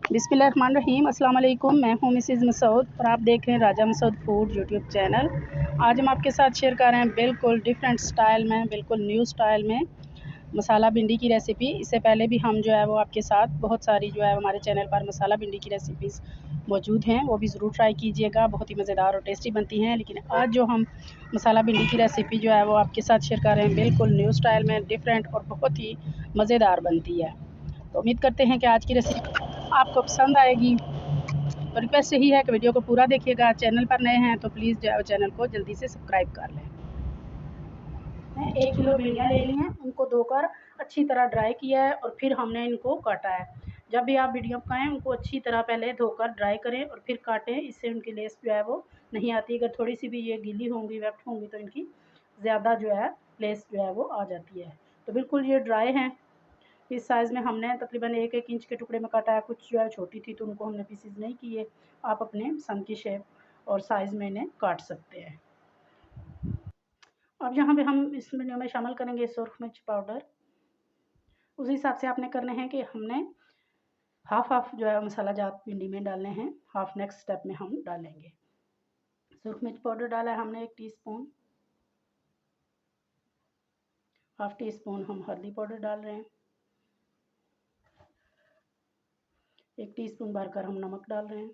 बिस्मिल्लाहिर्रहमानिर्रहीम। अस्सलाम वालेकुम। मैं हूँ मिसेज़ मसूद और आप देख रहे हैं राजा मसूद फूड यूट्यूब चैनल। आज हम आपके साथ शेयर कर रहे हैं बिल्कुल डिफरेंट स्टाइल में, बिल्कुल न्यू स्टाइल में मसाला भिंडी की रेसिपी। इससे पहले भी हम जो है वो आपके साथ बहुत सारी जो है हमारे चैनल पर मसाला भिंडी की रेसिपीज़ मौजूद हैं, वो भी ज़रूर ट्राई कीजिएगा। बहुत ही मज़ेदार और टेस्टी बनती हैं। लेकिन आज जो हम मसाला भिंडी की रेसिपी जो है वो आपके साथ शेयर कर रहे हैं बिल्कुल न्यू स्टाइल में, डिफरेंट और बहुत ही मज़ेदार बनती है। तो उम्मीद करते हैं कि आज की रेसिपी आपको पसंद आएगी। तो रिक्वेस्ट यही है कि वीडियो को पूरा देखिएगा। चैनल पर नए हैं तो प्लीज़ जो है चैनल को जल्दी से सब्सक्राइब कर लें। 1 किलो भिंडियाँ ले ली हैं, उनको धोकर अच्छी तरह ड्राई किया है और फिर हमने इनको काटा है। जब भी आप भिंडियाँ पकाएं उनको अच्छी तरह पहले धोकर ड्राई करें और फिर काटें, इससे उनकी लेस जो है वो नहीं आती। अगर थोड़ी सी भी ये गीली होंगी, वेट होंगी, तो इनकी ज़्यादा जो है लेस जो है वो आ जाती है। तो बिल्कुल ये ड्राई हैं। इस साइज़ में हमने तकरीबन 1-1 इंच के टुकड़े में काटा है। कुछ जो है छोटी थी तो उनको हमने पीसेस नहीं किए। आप अपने पसंद की शेप और साइज़ में इन्हें काट सकते हैं। अब यहाँ पे हम इस वीडियो में शामिल करेंगे सुरख मिर्च पाउडर। उस हिसाब से आपने करने हैं कि हमने हाफ जो है मसाला जात भिंडी में डालने हैं, हाफ नेक्स्ट स्टेप में हम डालेंगे। सुरख मिर्च पाउडर डाला है हमने 1 टीस्पून। हाफ टी स्पून हम हल्दी पाउडर डाल रहे हैं। 1 टीस्पून भरकर हम नमक डाल रहे हैं।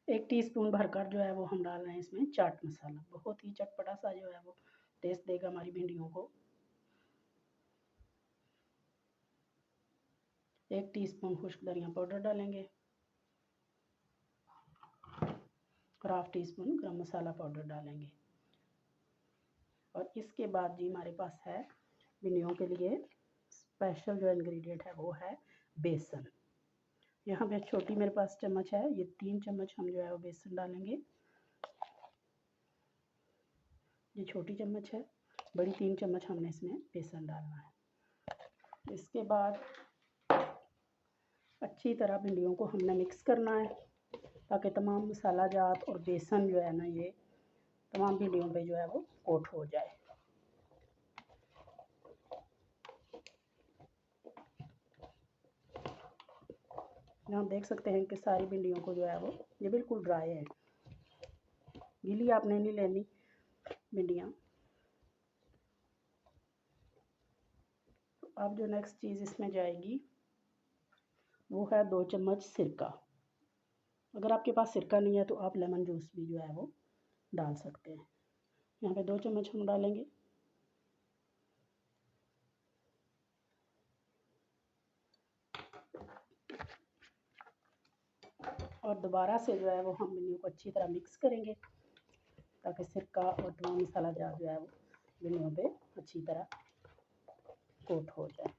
1 टीस्पून भरकर जो है वो हम डाल रहे हैं इसमें चाट मसाला। बहुत ही चटपटा सा जो है वो टेस्ट देगा हमारी भिंडियों को। 1 टीस्पून खुश्क धनिया पाउडर डालेंगे और हाफ टी स्पून गरम मसाला पाउडर डालेंगे। और इसके बाद जी हमारे पास है भिंडियों के लिए स्पेशल जो इंग्रेडिएंट है वो है बेसन। यहाँ पे छोटी मेरे पास चम्मच है, ये 3 चम्मच हम जो है वो बेसन डालेंगे। ये छोटी चम्मच है, बड़ी 3 चम्मच हमने इसमें बेसन डालना है। इसके बाद अच्छी तरह भिंडियों को हमने मिक्स करना है ताकि तमाम मसाला जात और बेसन जो है ना ये तमाम भिंडियों पे जो है वो कोट हो जाए। यहाँ देख सकते हैं कि सारी भिंडियों को जो है वो ये बिल्कुल ड्राई है, गीली आपने नहीं लेनी भिंडियाँ। तो अब जो नेक्स्ट चीज़ इसमें जाएगी वो है 2 चम्मच सिरका। अगर आपके पास सिरका नहीं है तो आप लेमन जूस भी जो है वो डाल सकते हैं। यहाँ पे 2 चम्मच हम डालेंगे। और दोबारा से जो है वो हम भिंडियों को अच्छी तरह मिक्स करेंगे ताकि सिरका और तमाम मसाला जार जो है वो भिंडियों पे अच्छी तरह कोट हो जाए।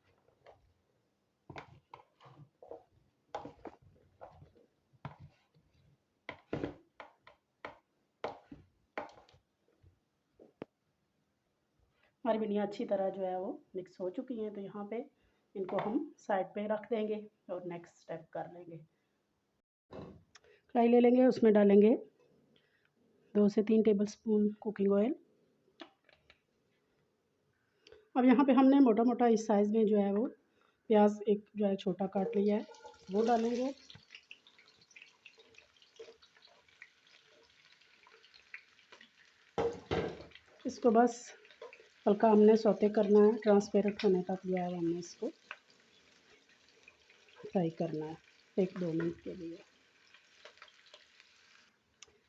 हमारी भिंडियाँ अच्छी तरह जो है वो मिक्स हो चुकी हैं, तो यहाँ पे इनको हम साइड पे रख देंगे और नेक्स्ट स्टेप कर लेंगे। कढ़ाई ले लेंगे, उसमें डालेंगे 2 से 3 टेबलस्पून कुकिंग ऑयल। अब यहाँ पे हमने मोटा मोटा इस साइज़ में जो है वो प्याज एक जो है छोटा काट लिया है, वो डालेंगे। इसको बस हल्का हमने सौते करना है, ट्रांसपेरेंट होने तक जो है हमने इसको फ्राई करना है 1-2 मिनट के लिए।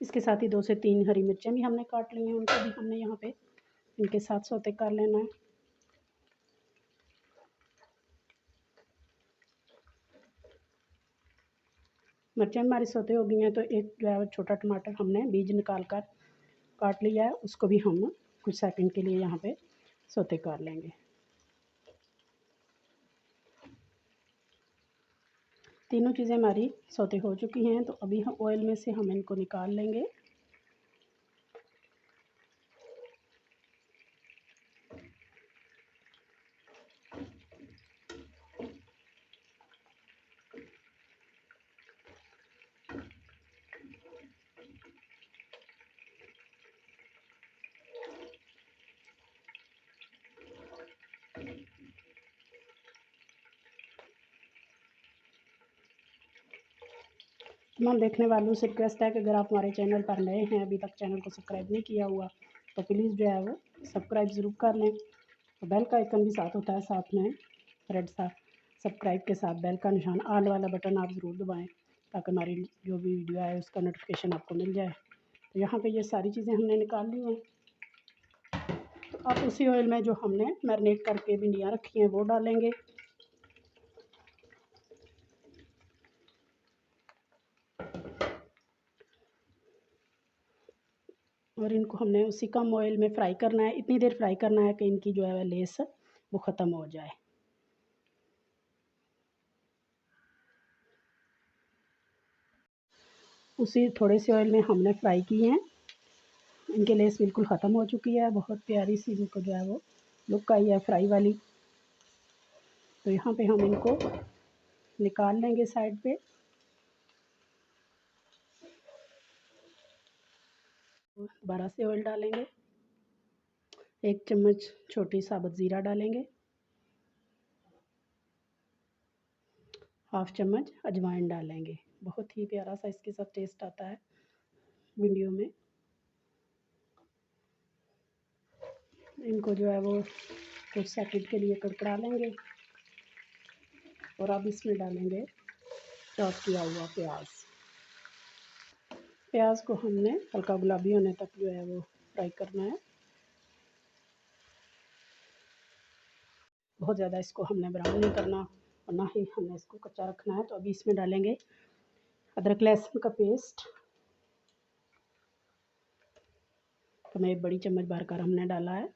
इसके साथ ही 2 से 3 हरी मिर्चें भी हमने काट ली हैं, उनको भी हमने यहाँ पे इनके साथ सौते कर लेना है। मिर्चें हमारी सौते हो गई हैं तो एक जो है छोटा टमाटर हमने बीज निकाल कर काट लिया है, उसको भी हम कुछ सेकंड के लिए यहाँ पे सौते कर लेंगे। तीनों चीज़ें हमारी सौते हो चुकी हैं, तो अभी हम ऑयल में से हम इनको निकाल लेंगे। तमाम देखने वालों से रिक्वेस्ट है कि अगर आप हमारे चैनल पर नए हैं, अभी तक चैनल को सब्सक्राइब नहीं किया हुआ, तो प्लीज़ जो है वो सब्सक्राइब ज़रूर कर लें। तो बेल का आइकन भी साथ होता है, साथ में रेड सा सब्सक्राइब के साथ बेल का निशान ऑल वाला बटन आप ज़रूर दबाएँ, ताकि हमारी जो भी वीडियो आए उसका नोटिफिकेशन आपको मिल जाए। तो यहाँ पे ये सारी चीज़ें हमने निकाल ली हैं। तो अब उसी ऑयल में जो हमने मैरिनेट करके भिंडियाँ रखी हैं वो डालेंगे। और इनको हमने उसी कम ऑयल में फ्राई करना है, इतनी देर फ्राई करना है कि इनकी जो है लेस वो ख़त्म हो जाए। उसी थोड़े से ऑयल में हमने फ्राई किए हैं। इनके लेस बिल्कुल ख़त्म हो चुकी है, बहुत प्यारी सी इनको जो है वो लुक आई है फ्राई वाली। तो यहाँ पे हम इनको निकाल लेंगे साइड पे। दोबारा से ऑयल डालेंगे, 1 चम्मच छोटी साबुत ज़ीरा डालेंगे, 1/2 चम्मच अजवाइन डालेंगे। बहुत ही प्यारा सा इसके साथ टेस्ट आता है भिंडियों में। इनको जो है वो कुछ सेकंड के लिए कड़कड़ा लेंगे और अब इसमें डालेंगे चॉप किया हुआ प्याज। प्याज को हमने हल्का गुलाबी होने तक जो है वो फ्राई करना है। बहुत ज़्यादा इसको हमने ब्राउन नहीं करना और ना ही हमने इसको कच्चा रखना है। तो अभी इसमें डालेंगे अदरक लहसुन का पेस्ट। तो मैं 1 बड़ी चम्मच भरकर हमने डाला है।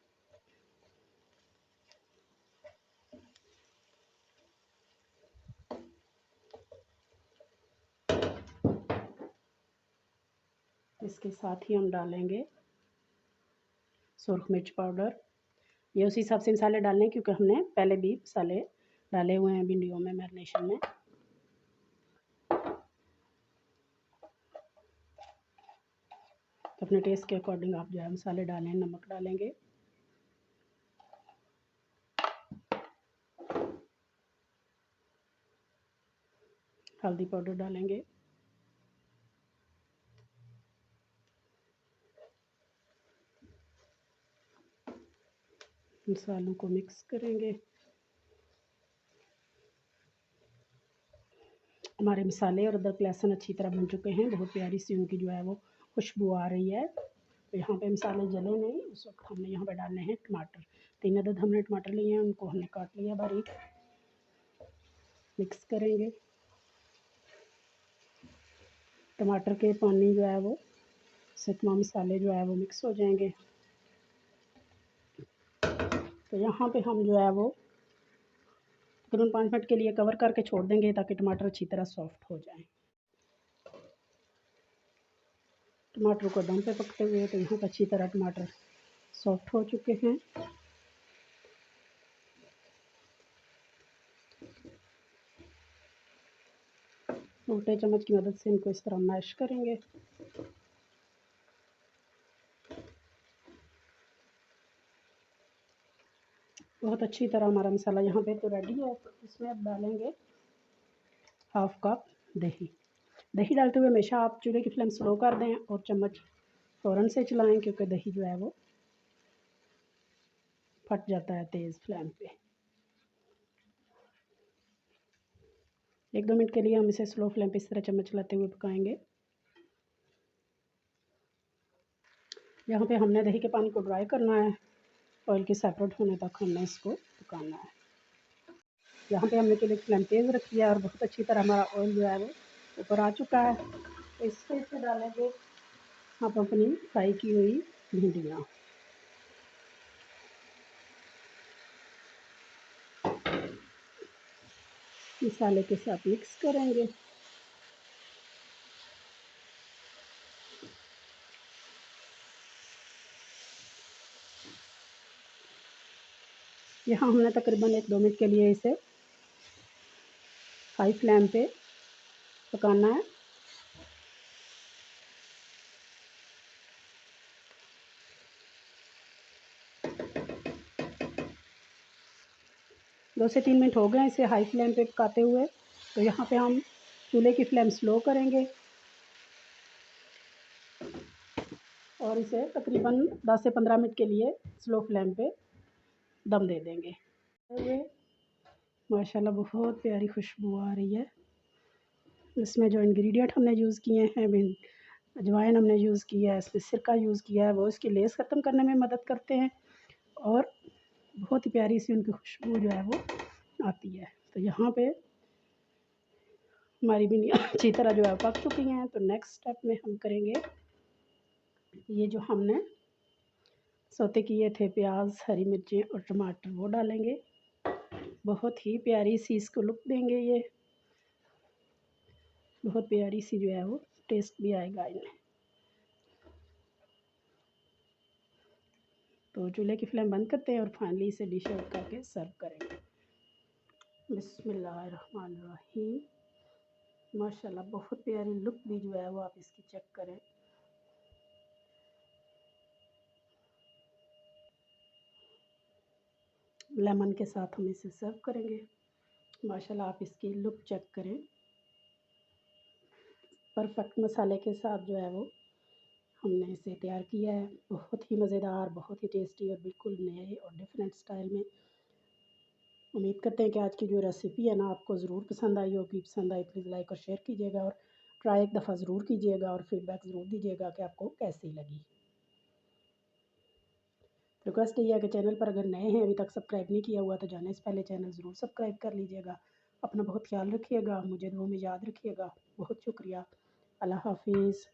इसके साथ ही हम डालेंगे सुरख मिर्च पाउडर। ये उसी हिसाब से मसाले डालने क्योंकि हमने पहले भी मसाले डाले हुए हैं भिंडियों में मैरिनेशन में। तो अपने टेस्ट के अकॉर्डिंग आप जो है मसाले डालें। नमक डालेंगे, हल्दी पाउडर डालेंगे, मसालों को मिक्स करेंगे। हमारे मसाले और अदरक लहसुन अच्छी तरह बन चुके हैं। बहुत प्यारी सी उनकी जो है वो खुशबू आ रही है। तो यहाँ पे मसाले जले नहीं, उस वक्त हमने यहाँ पे डालने हैं टमाटर। 3 अदद हमने टमाटर लिए हैं, उनको हमने काट लिया बारीक। मिक्स करेंगे। टमाटर के पानी जो है वो से तमाम मसाले जो है वो मिक्स हो जाएंगे। तो यहाँ पे हम जो है वो तकरीबन 5 मिनट के लिए कवर करके छोड़ देंगे ताकि टमाटर अच्छी तरह सॉफ्ट हो जाए। टमाटर को दम पे पकते हुए तो यहाँ पर अच्छी तरह टमाटर सॉफ्ट हो चुके हैं। उल्टे चम्मच की मदद से इनको इस तरह मैश करेंगे। बहुत अच्छी तरह हमारा मसाला यहाँ पे तो रेडी है। तो इसमें अब डालेंगे 1/2 कप दही। दही डालते हुए हमेशा आप चूल्हे की फ्लेम स्लो कर दें और चम्मच फ़ौरन से चलाएं क्योंकि दही जो है वो फट जाता है तेज़ फ्लेम पे। 1-2 मिनट के लिए हम इसे स्लो फ्लेम पे इस तरह चम्मच चलाते हुए पकाएंगे। यहाँ पे हमने दही के पानी को ड्राई करना है। ऑयल के सेपरेट होने तक हमने इसको पकाना है। यहाँ पे हमने चूल्हे की फ्लेम तेज़ रखी है और बहुत अच्छी तरह हमारा ऑयल जो है वो ऊपर आ चुका है। तो इस पे से डालेंगे आप अपनी फ्राई की हुई भिंडियाँ। मसाले के साथ मिक्स करेंगे। यहाँ हमने तकरीबन 1-2 मिनट के लिए इसे हाई फ्लेम पे पकाना है। दो से 3 मिनट हो गए इसे हाई फ्लेम पे पकाते हुए। तो यहाँ पे हम चूल्हे की फ्लेम स्लो करेंगे और इसे तकरीबन 10 से 15 मिनट के लिए स्लो फ्लेम पे दम दे देंगे। ये माशाल्लाह बहुत प्यारी खुशबू आ रही है। इसमें जो इंग्रेडिएंट हमने यूज़ किए हैं, अजवाइन हमने यूज़ किया है, इसमें सिरका यूज़ किया है, वो इसकी लेस ख़त्म करने में मदद करते हैं और बहुत ही प्यारी सी उनकी खुशबू जो है वो आती है। तो यहाँ पे हमारी भिंडी अच्छी तरह जो है पक चुकी हैं। तो नेक्स्ट स्टेप में हम करेंगे, ये जो हमने सौते किए थे प्याज, हरी मिर्ची और टमाटर, वो डालेंगे। बहुत ही प्यारी सी इसको लुक देंगे, ये बहुत प्यारी सी जो है वो टेस्ट भी आएगा इनमें। तो चूल्हे की फ्लेम बंद करते हैं और फाइनली इसे डिश आउट करके सर्व करेंगे। बिस्मिल्लाहिर्रहमानिर्रहीम। माशाल्लाह बहुत प्यारी लुक भी जो है वो आप इसकी चेक करें। लेमन के साथ हम इसे सर्व करेंगे। माशाल्लाह आप इसकी लुक चेक करें। परफेक्ट मसाले के साथ जो है वो हमने इसे तैयार किया है। बहुत ही मज़ेदार, बहुत ही टेस्टी और बिल्कुल नए और डिफरेंट स्टाइल में। उम्मीद करते हैं कि आज की जो रेसिपी है ना आपको ज़रूर पसंद आई होगी। पसंद आई प्लीज़ लाइक और शेयर कीजिएगा और ट्राई एक दफ़ा ज़रूर कीजिएगा और फीडबैक ज़रूर दीजिएगा कि आपको कैसी लगी। रिक्वेस्ट ये है कि चैनल पर अगर नए हैं, अभी तक सब्सक्राइब नहीं किया हुआ, तो जाने से पहले चैनल ज़रूर सब्सक्राइब कर लीजिएगा। अपना बहुत ख्याल रखिएगा, मुझे दुआ में याद रखिएगा। बहुत शुक्रिया। अल्लाह हाफिज़।